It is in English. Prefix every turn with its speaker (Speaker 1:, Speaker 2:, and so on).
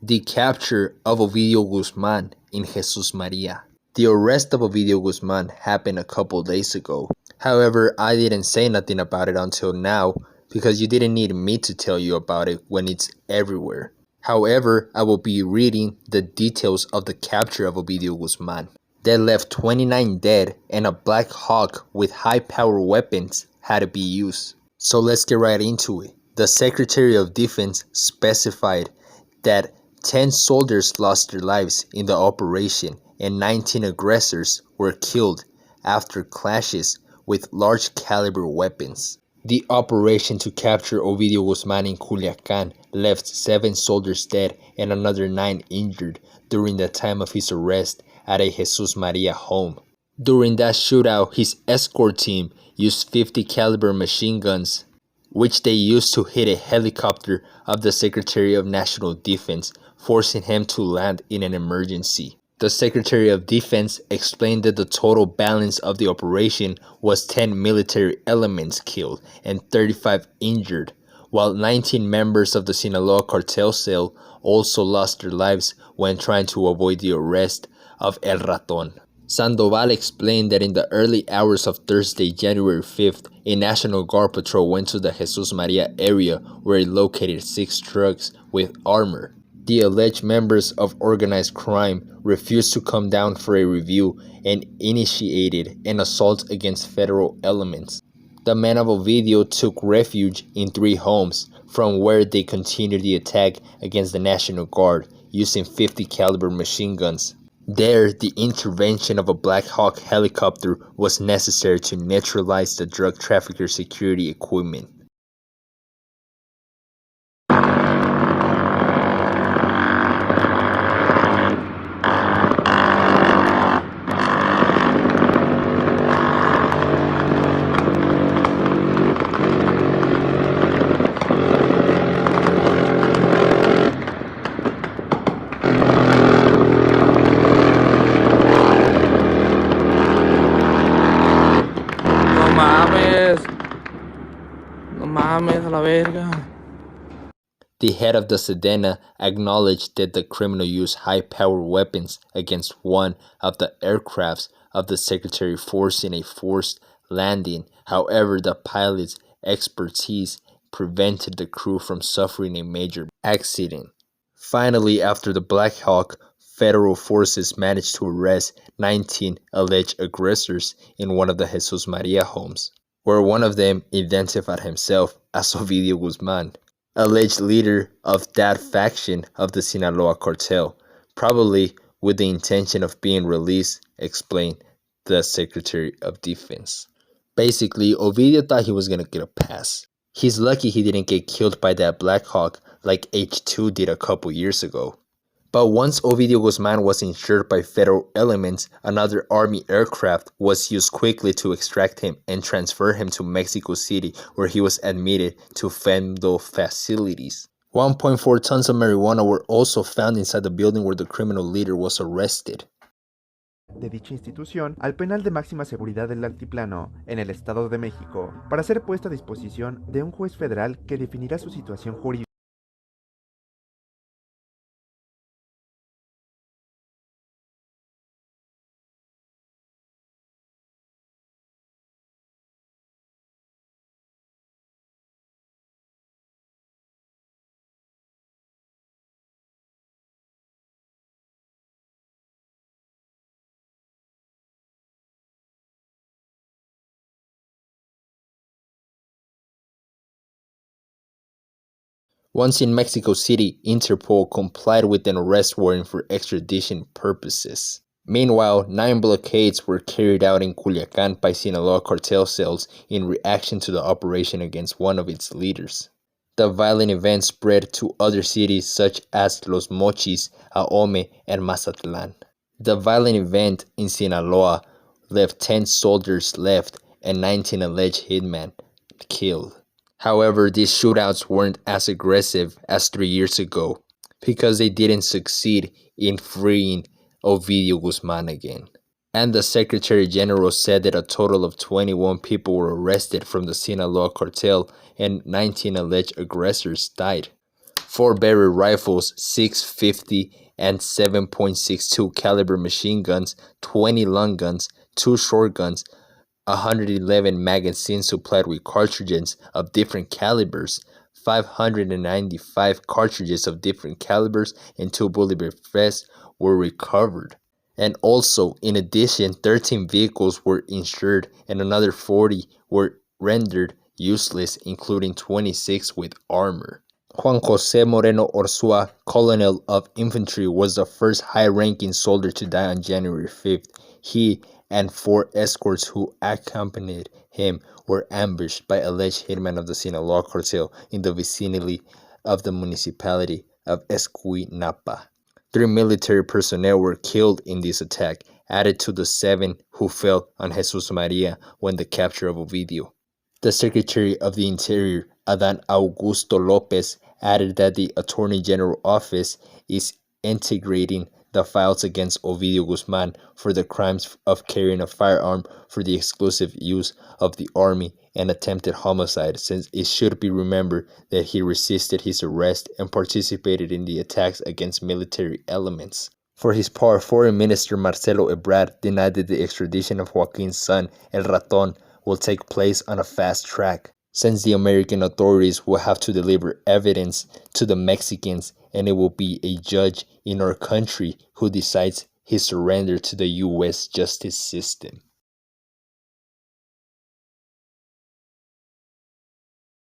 Speaker 1: The capture of Ovidio Guzman in Jesus Maria. The arrest of Ovidio Guzman happened a couple days ago. However, I didn't say nothing about it until now because you didn't need me to tell you about it when it's everywhere. However, I will be reading the details of the capture of Ovidio Guzman. That left 29 dead and a Black Hawk with high-power weapons had to be used. So let's get right into it. The Secretary of Defense specified that 10 soldiers lost their lives in the operation and 19 aggressors were killed after clashes with large caliber weapons. The operation to capture Ovidio Guzman in Culiacan left 7 soldiers dead and another 9 injured during the time of his arrest at a Jesus Maria home. During that shootout, his escort team used 50 caliber machine guns, which they used to hit a helicopter of the Secretary of National Defense, forcing him to land in an emergency. The Secretary of Defense explained that the total balance of the operation was 10 military elements killed and 35 injured, while 19 members of the Sinaloa cartel cell also lost their lives when trying to avoid the arrest of El Raton. Sandoval explained that in the early hours of Thursday, January 5th, a National Guard patrol went to the Jesus Maria area where it located 6 trucks with armor. The alleged members of organized crime refused to come down for a review and initiated an assault against federal elements. The men of Ovidio took refuge in 3 homes, from where they continued the attack against the National Guard using 50 caliber machine guns. There, the intervention of a Black Hawk helicopter was necessary to neutralize the drug trafficker security equipment. The head of the Sedena acknowledged that the criminal used high-powered weapons against one of the aircrafts of the Secretary, forcing a forced landing. However, the pilot's expertise prevented the crew from suffering a major accident. Finally, after the Black Hawk, federal forces managed to arrest 19 alleged aggressors in one of the Jesus Maria homes, where one of them identified himself as Ovidio Guzman, alleged leader of that faction of the Sinaloa cartel, probably with the intention of being released, explained the Secretary of Defense. Basically, Ovidio thought he was going to get a pass. He's lucky he didn't get killed by that Black Hawk like H2 did a couple years ago. But once Ovidio Guzman was insured by federal elements, another Army aircraft was used quickly to extract him and transfer him to Mexico City, where he was admitted to federal facilities. 1.4 tons of marijuana were also found inside the building where the criminal leader was arrested.
Speaker 2: De dicha institución al penal de máxima seguridad del Altiplano, en el Estado de México, para ser puesta a disposición de un juez federal que definirá su situación jurídica.
Speaker 1: Once in Mexico City, Interpol complied with an arrest warrant for extradition purposes. Meanwhile, 9 blockades were carried out in Culiacan by Sinaloa cartel cells in reaction to the operation against one of its leaders. The violent event spread to other cities such as Los Mochis, Ahome, and Mazatlan. The violent event in Sinaloa left 10 soldiers left and 19 alleged hitmen killed. However, these shootouts weren't as aggressive as 3 years ago because they didn't succeed in freeing Ovidio Guzman again. And the Secretary General said that a total of 21 people were arrested from the Sinaloa cartel and 19 alleged aggressors died. 4 barrel rifles, 6.50 and 7.62 caliber machine guns, 20 long guns, 2 short guns, 111 magazines supplied with cartridges of different calibers, 595 cartridges of different calibers, and 2 bullet vests were recovered. And also, in addition, 13 vehicles were insured and another 40 were rendered useless, including 26 with armor. Juan Jose Moreno Orsua, Colonel of Infantry, was the first high-ranking soldier to die on January 5th. He and 4 escorts who accompanied him were ambushed by alleged hitmen of the Sinaloa cartel in the vicinity of the municipality of Escuinapa. 3 military personnel were killed in this attack, added to the 7 who fell on Jesus Maria when the capture of Ovidio. The Secretary of the Interior, Adán Augusto López, added that the Attorney General Office is integrating the files against Ovidio Guzman for the crimes of carrying a firearm for the exclusive use of the army and attempted homicide, since it should be remembered that he resisted his arrest and participated in the attacks against military elements. For his part, Foreign Minister Marcelo Ebrard denied that the extradition of Joaquin's son, El Raton, will take place on a fast track, since the American authorities will have to deliver evidence to the Mexicans, and it will be a judge in our country who decides his surrender to the U.S. justice system.